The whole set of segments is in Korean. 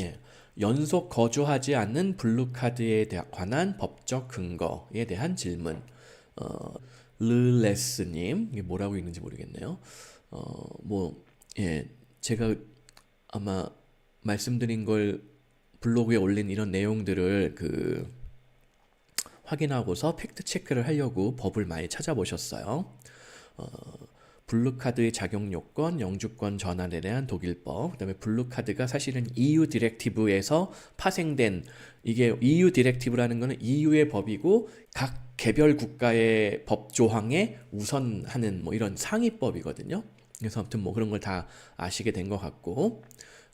예, 연속 거주하지 않는 블루카드에 관한 법적 근거에 대한 질문. 어, 르레스님, 이게 뭐라고 읽는지 모르겠네요. 예, 제가 아마 말씀드린 걸 블로그에 올린 이런 내용들을 확인하고서 팩트 체크를 하려고 법을 많이 찾아보셨어요. 블루카드의 작용 요건, 영주권 전환에 대한 독일법, 그다음에 블루카드가 사실은 EU 디렉티브에서 파생된, 이게 EU 디렉티브라는 거는 EU의 법이고 각 개별 국가의 법 조항에 우선하는 뭐 이런 상위법이거든요. 그래서 아무튼 뭐 그런 걸 다 아시게 된 것 같고,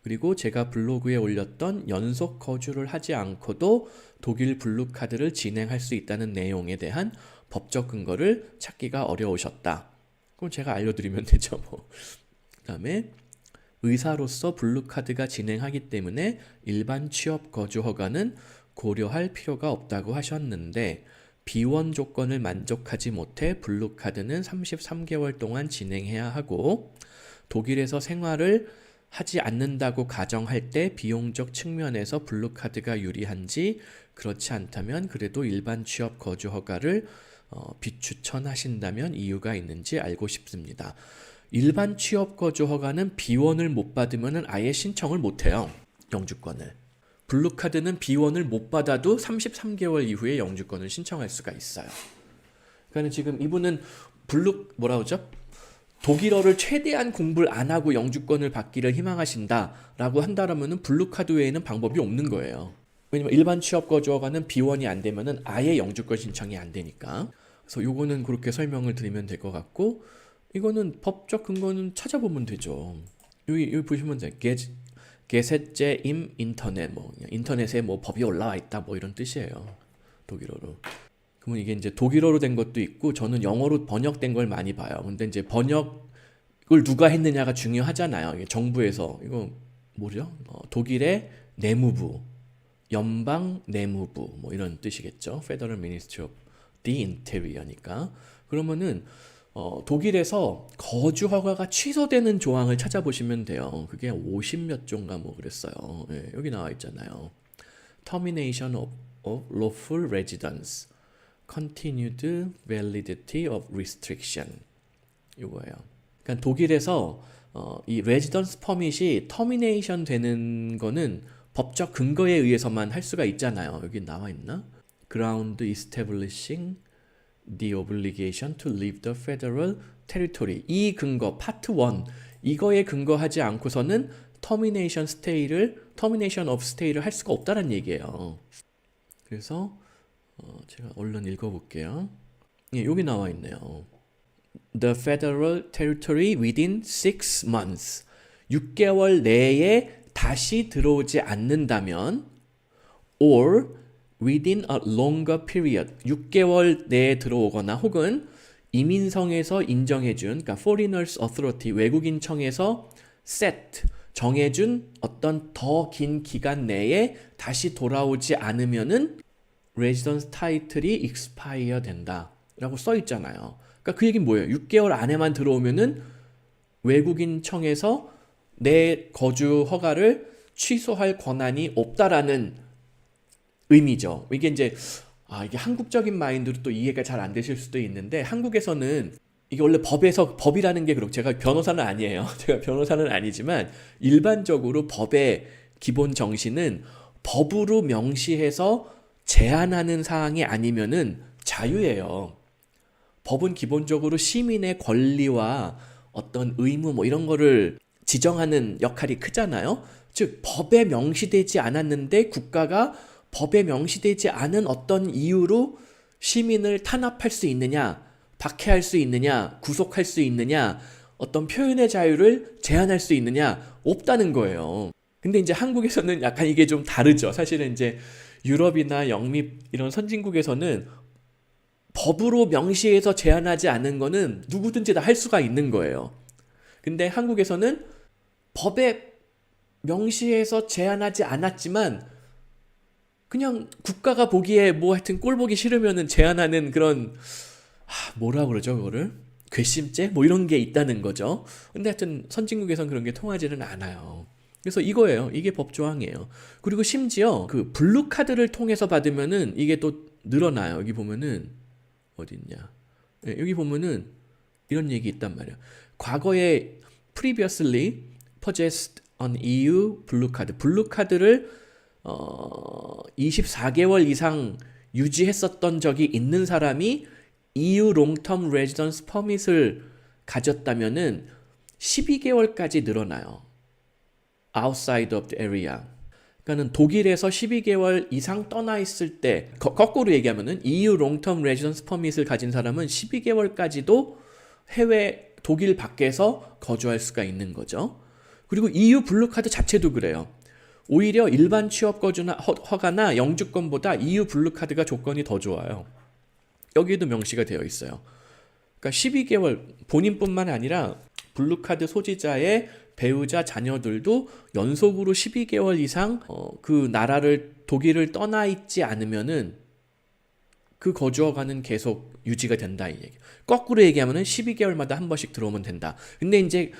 그리고 제가 블로그에 올렸던 연속 거주를 하지 않고도 독일 블루카드를 진행할 수 있다는 내용에 대한 법적 근거를 찾기가 어려우셨다. 그럼 제가 알려드리면 되죠, 뭐. 그다음에 의사로서 블루카드가 진행하기 때문에 일반 취업 거주 허가는 고려할 필요가 없다고 하셨는데 비원 조건을 만족하지 못해 블루카드는 33개월 동안 진행해야 하고 독일에서 생활을 하지 않는다고 가정할 때 비용적 측면에서 블루카드가 유리한지 그렇지 않다면 그래도 일반 취업 거주 허가를 비추천하신다면 이유가 있는지 알고 싶습니다. 일반 취업 거주 허가는 비원을 못 받으면 아예 신청을 못 해요. 영주권을. 블루카드는 비원을 못 받아도 33개월 이후에 영주권을 신청할 수가 있어요. 그러니까 지금 이분은 뭐라 그러죠? 독일어를 최대한 공부를 안 하고 영주권을 받기를 희망하신다라고 한다라면은 블루카드 외에는 방법이 없는 거예요. 왜냐면 일반 취업 거주 허가는 비원이 안 되면은 아예 영주권 신청이 안 되니까. 그래서 요거는 그렇게 설명을 드리면 될 것 같고, 이거는 법적 근거는 찾아보면 되죠. 여기 보시면 돼요. 게세제 임 인터넷, 뭐 인터넷에 뭐 법이 올라와 있다, 뭐 이런 뜻이에요. 독일어로. 그러면 이게 이제 독일어로 된 것도 있고, 저는 영어로 번역된 걸 많이 봐요. 근데 이제 번역을 누가 했느냐가 중요하잖아요. 이게 정부에서 이거 뭐죠? 독일의 내무부, 연방 내무부, 뭐 이런 뜻이겠죠. Federal Ministry of the Interior니까. 그러면은 독일에서 거주 허가가 취소되는 조항을 찾아보시면 돼요. 그게 50몇 조인가 뭐 그랬어요. 예, 여기 나와 있잖아요. Termination of lawful residence, continued validity of restriction. 이거예요. 그러니까 독일에서 이 레지던스 퍼밋이 터미네이션 되는 거는 법적 근거에 의해서만 할 수가 있잖아요. 여기 나와 있나? Ground establishing the obligation to leave the federal territory. 이 근거, 파트 1. 이거에 근거하지 않고서는 termination of stay를 할 수가 없다는 얘기예요. 그래서 제가 얼른 읽어볼게요. 예, 여기 나와 있네요. The federal territory within 6 months. 6개월 내에 다시 들어오지 않는다면 or within a longer period. 6개월 내에 들어오거나 혹은 이민성에서 인정해준, 그러니까 Foreigners Authority, 외국인청에서 set, 정해준 어떤 더 긴 기간 내에 다시 돌아오지 않으면은 레지던스 타이틀이 expire 된다 라고 써 있잖아요. 그러니까 그 얘기는 뭐예요? 6개월 안에만 들어오면은 외국인 청에서 내 거주 허가를 취소할 권한이 없다라는 의미죠. 이게 이제 이게 한국적인 마인드로 또 이해가 잘 안 되실 수도 있는데, 한국에서는 이게 원래 법이라는 게 그렇고, 제가 변호사는 아니에요. 제가 변호사는 아니지만 일반적으로 법의 기본 정신은 법으로 명시해서 제한하는 사항이 아니면은 자유예요. 법은 기본적으로 시민의 권리와 어떤 의무 뭐 이런 거를 지정하는 역할이 크잖아요. 즉 법에 명시되지 않았는데 국가가 법에 명시되지 않은 어떤 이유로 시민을 탄압할 수 있느냐, 박해할 수 있느냐, 구속할 수 있느냐, 어떤 표현의 자유를 제한할 수 있느냐, 없다는 거예요. 근데 이제 한국에서는 약간 이게 좀 다르죠. 사실은 이제 유럽이나 영미 이런 선진국에서는 법으로 명시해서 제한하지 않은 거는 누구든지 다 할 수가 있는 거예요. 근데 한국에서는 법에 명시해서 제한하지 않았지만 그냥 국가가 보기에 뭐 하여튼 꼴 보기 싫으면은 제한하는 그런, 뭐라 그러죠 그거를? 괘씸죄? 뭐 이런 게 있다는 거죠. 근데 하여튼 선진국에선 그런 게 통하지는 않아요. 그래서 이거예요. 이게 법조항이에요. 그리고 심지어 그 블루카드를 통해서 받으면은 이게 또 늘어나요. 여기 보면은 어디 있냐? 네, 여기 보면은 이런 얘기 있단 말이에요. 과거에 previously possessed an EU 블루카드. 블루카드를 24개월 이상 유지했었던 적이 있는 사람이 EU long-term residence permit을 가졌다면은 12개월까지 늘어나요. outside of the area. 그러니까는 독일에서 12개월 이상 떠나 있을 때 거꾸로 얘기하면은 EU long-term residence permit을 가진 사람은 12개월까지도 해외 독일 밖에서 거주할 수가 있는 거죠. 그리고 EU 블루카드 자체도 그래요. 오히려 일반 취업 거주나 허가나 영주권보다 EU 블루카드가 조건이 더 좋아요. 여기에도 명시가 되어 있어요. 그러니까 12개월 본인뿐만 아니라 블루카드 소지자의 배우자 자녀들도 연속으로 12개월 이상 그 나라를 독일을 떠나 있지 않으면은 그 거주 허가는 계속 유지가 된다 이 얘기. 거꾸로 얘기하면은 12개월마다 한 번씩 들어오면 된다. 근데 이제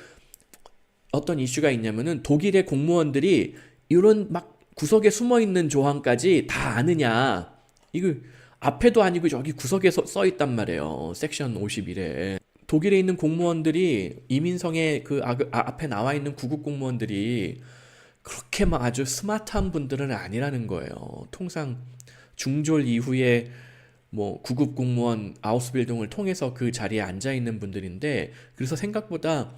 어떤 이슈가 있냐면은 독일의 공무원들이 이런 막 구석에 숨어 있는 조항까지 다 아느냐. 이거 앞에도 아니고 여기 구석에 써 있단 말이에요. 섹션 51에. 독일에 있는 공무원들이 이민성의 그 앞에 나와 있는 구급 공무원들이 그렇게 막 아주 스마트한 분들은 아니라는 거예요. 통상 중졸 이후에 뭐 구급 공무원 아우스빌딩을 통해서 그 자리에 앉아 있는 분들인데, 그래서 생각보다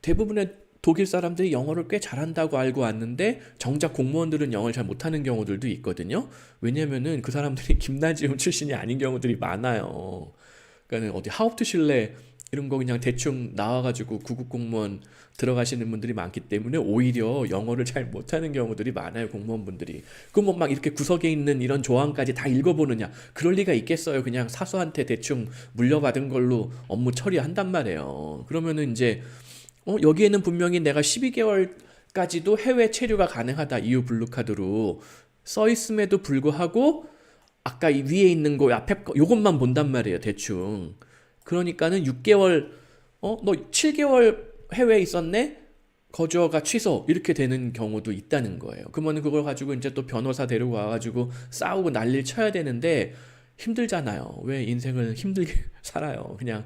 대부분의 독일 사람들이 영어를 꽤 잘한다고 알고 왔는데 정작 공무원들은 영어를 잘 못하는 경우들도 있거든요. 왜냐면은 그 사람들이 김나지움 출신이 아닌 경우들이 많아요. 그러니까 어디 하uptschule 이런 거 그냥 대충 나와가지고 구급 공무원 들어가시는 분들이 많기 때문에 오히려 영어를 잘 못하는 경우들이 많아요, 공무원분들이. 그럼 뭐 막 이렇게 구석에 있는 이런 조항까지 다 읽어보느냐? 그럴 리가 있겠어요. 그냥 사수한테 대충 물려받은 걸로 업무 처리한단 말이에요. 그러면은 이제 여기에는 분명히 내가 12개월까지도 해외 체류가 가능하다, EU 블루카드로 써 있음에도 불구하고 아까 이 위에 있는 거 앞에 거 요것만 본단 말이에요, 대충. 그러니까는 6개월 너 7개월 해외에 있었네? 거주허가 취소 이렇게 되는 경우도 있다는 거예요. 그러면 그걸 가지고 이제 또 변호사 데리고 와가지고 싸우고 난리를 쳐야 되는데 힘들잖아요. 왜 인생을 힘들게 살아요. 그냥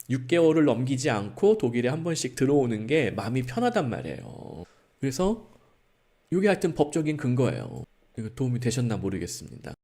6개월을 넘기지 않고 독일에 한 번씩 들어오는 게 마음이 편하단 말이에요. 그래서 이게 하여튼 법적인 근거예요. 이거 도움이 되셨나 모르겠습니다.